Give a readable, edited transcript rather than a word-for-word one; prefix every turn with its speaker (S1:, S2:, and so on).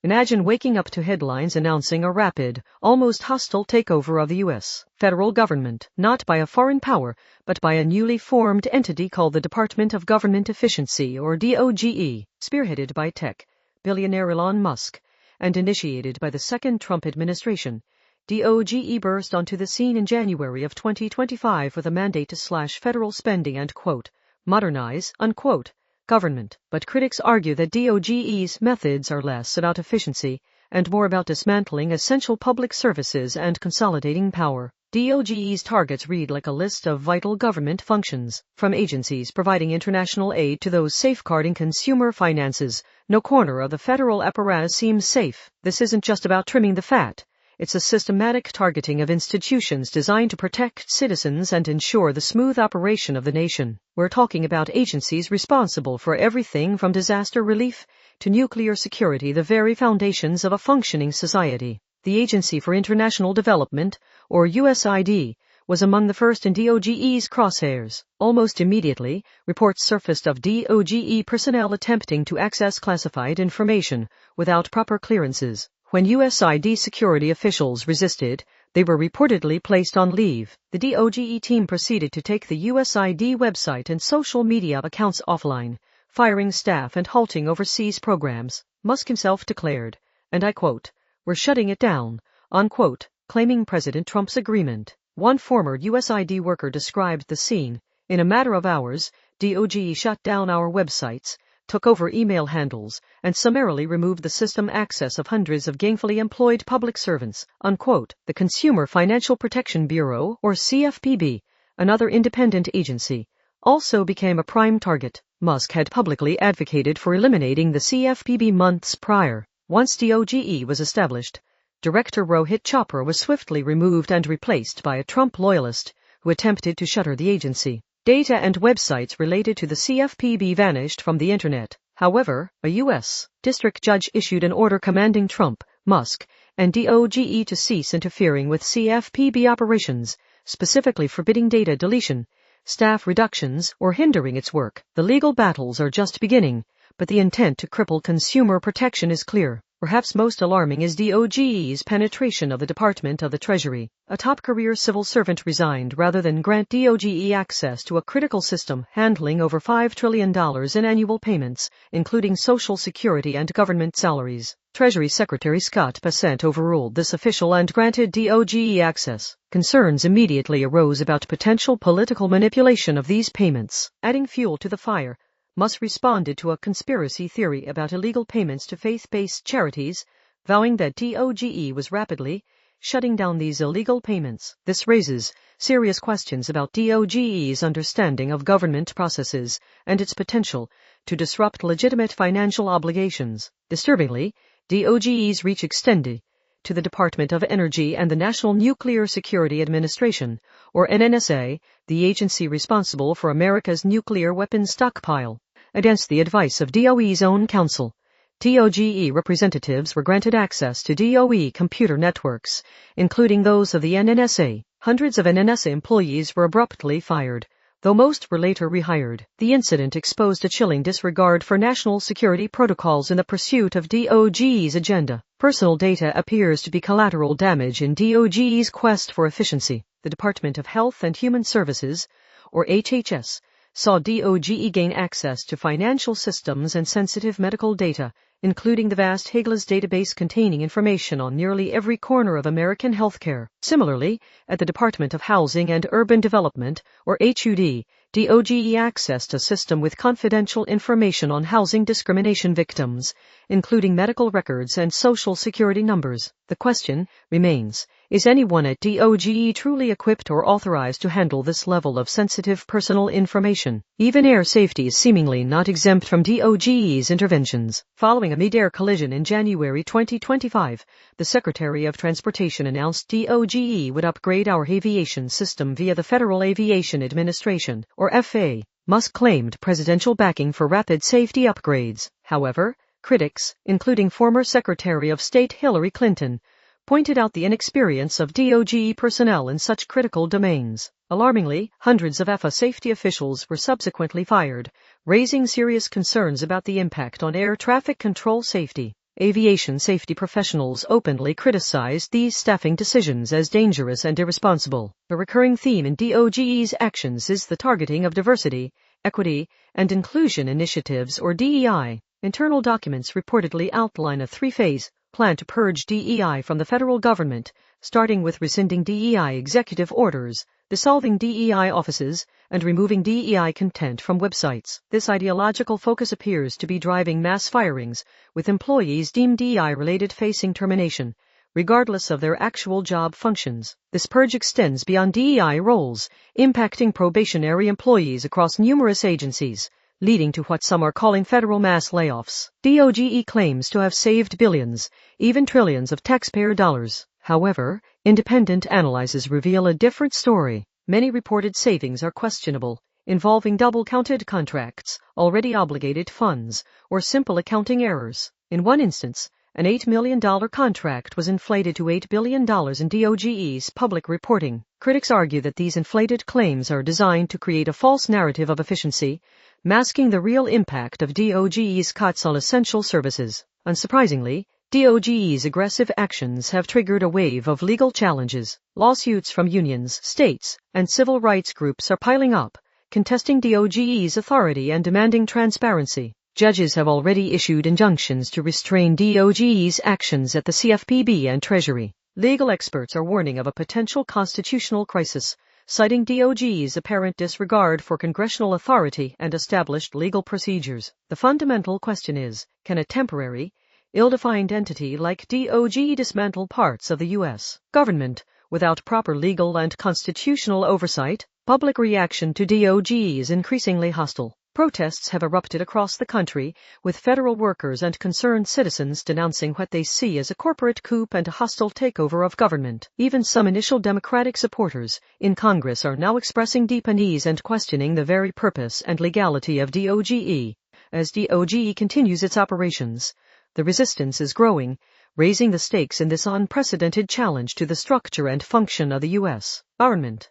S1: Imagine waking up to headlines announcing a rapid, almost hostile takeover of the U.S. federal government, not by a foreign power, but by a newly formed entity called the Department of Government Efficiency, or DOGE, spearheaded by tech billionaire Elon Musk, and initiated by the second Trump administration. DOGE burst onto the scene in January of 2025 with a mandate to slash federal spending and, quote, modernize, unquote, government. But critics argue that DOGE's methods are less about efficiency and more about dismantling essential public services and consolidating power. DOGE's targets read like a list of vital government functions, from agencies providing international aid to those safeguarding consumer finances. No corner of the federal apparatus seems safe. This isn't just about trimming the fat. It's a systematic targeting of institutions designed to protect citizens and ensure the smooth operation of the nation. We're talking about agencies responsible for everything from disaster relief to nuclear security, the very foundations of a functioning society. The Agency for International Development, or USAID, was among the first in DOGE's crosshairs. Almost immediately, reports surfaced of DOGE personnel attempting to access classified information without proper clearances. When USAID security officials resisted, they were reportedly placed on leave. The DOGE team proceeded to take the USAID website and social media accounts offline, firing staff and halting overseas programs. Musk himself declared, and I quote, "We're shutting it down," unquote, claiming President Trump's agreement. One former USAID worker described the scene. "In a matter of hours, DOGE shut down our websites, took over email handles, and summarily removed the system access of hundreds of gainfully employed public servants," unquote. The Consumer Financial Protection Bureau, or CFPB, another independent agency, also became a prime target. Musk had publicly advocated for eliminating the CFPB months prior. Once DOGE was established, Director Rohit Chopra was swiftly removed and replaced by a Trump loyalist who attempted to shutter the agency. Data and websites related to the CFPB vanished from the internet. However, a U.S. district judge issued an order commanding Trump, Musk, and DOGE to cease interfering with CFPB operations, specifically forbidding data deletion, staff reductions, or hindering its work. The legal battles are just beginning, but the intent to cripple consumer protection is clear. Perhaps most alarming is DOGE's penetration of the Department of the Treasury. A top career civil servant resigned rather than grant DOGE access to a critical system handling over $5 trillion in annual payments, including Social Security and government salaries. Treasury Secretary Scott Bessent overruled this official and granted DOGE access. Concerns immediately arose about potential political manipulation of these payments. Adding fuel to the fire, Musk responded to a conspiracy theory about illegal payments to faith-based charities, vowing that DOGE was rapidly shutting down these illegal payments. This raises serious questions about DOGE's understanding of government processes and its potential to disrupt legitimate financial obligations. Disturbingly, DOGE's reach extended to the Department of Energy and the National Nuclear Security Administration, or NNSA, the agency responsible for America's nuclear weapons stockpile. Against the advice of DOE's own counsel, DOGE representatives were granted access to DOE computer networks, including those of the NNSA. Hundreds of NNSA employees were abruptly fired, though most were later rehired. The incident exposed a chilling disregard for national security protocols in the pursuit of DOGE's agenda. Personal data appears to be collateral damage in DOGE's quest for efficiency. The Department of Health and Human Services, or HHS, saw DOGE gain access to financial systems and sensitive medical data, including the vast HIGLAS database containing information on nearly every corner of American healthcare. Similarly, at the Department of Housing and Urban Development, or HUD, DOGE accessed a system with confidential information on housing discrimination victims, including medical records and social security numbers. The question remains, is anyone at DOGE truly equipped or authorized to handle this level of sensitive personal information? Even air safety is seemingly not exempt from DOGE's interventions. Following a mid-air collision in January 2025, the Secretary of Transportation announced DOGE would upgrade our aviation system via the Federal Aviation Administration, or FAA. Musk claimed presidential backing for rapid safety upgrades. However, critics, including former Secretary of State Hillary Clinton, pointed out the inexperience of DOGE personnel in such critical domains. Alarmingly, hundreds of FAA safety officials were subsequently fired, raising serious concerns about the impact on air traffic control safety. Aviation safety professionals openly criticized these staffing decisions as dangerous and irresponsible. A recurring theme in DOGE's actions is the targeting of diversity, equity, and inclusion initiatives, or DEI. Internal documents reportedly outline a three-phase plan to purge DEI from the federal government, starting with rescinding DEI executive orders, dissolving DEI offices, and removing DEI content from websites. This ideological focus appears to be driving mass firings, with employees deemed DEI-related facing termination, regardless of their actual job functions. This purge extends beyond DEI roles, impacting probationary employees across numerous agencies, leading to what some are calling federal mass layoffs. DOGE claims to have saved billions, even trillions of taxpayer dollars. However, independent analyses reveal a different story. Many reported savings are questionable, involving double-counted contracts, already obligated funds, or simple accounting errors. In one instance, an $8 million contract was inflated to $8 billion in DOGE's public reporting. Critics argue that these inflated claims are designed to create a false narrative of efficiency, masking the real impact of DOGE's cuts on essential services. Unsurprisingly, DOGE's aggressive actions have triggered a wave of legal challenges. Lawsuits from unions, states, and civil rights groups are piling up, contesting DOGE's authority and demanding transparency. Judges have already issued injunctions to restrain DOGE's actions at the CFPB and Treasury. Legal experts are warning of a potential constitutional crisis, citing DOGE's apparent disregard for congressional authority and established legal procedures. The fundamental question is, can a temporary, ill-defined entity like DOGE dismantle parts of the U.S. government without proper legal and constitutional oversight? Public reaction to DOGE is increasingly hostile. Protests have erupted across the country, with federal workers and concerned citizens denouncing what they see as a corporate coup and a hostile takeover of government. Even some initial Democratic supporters in Congress are now expressing deep unease and questioning the very purpose and legality of DOGE. As DOGE continues its operations, the resistance is growing, raising the stakes in this unprecedented challenge to the structure and function of the U.S. government.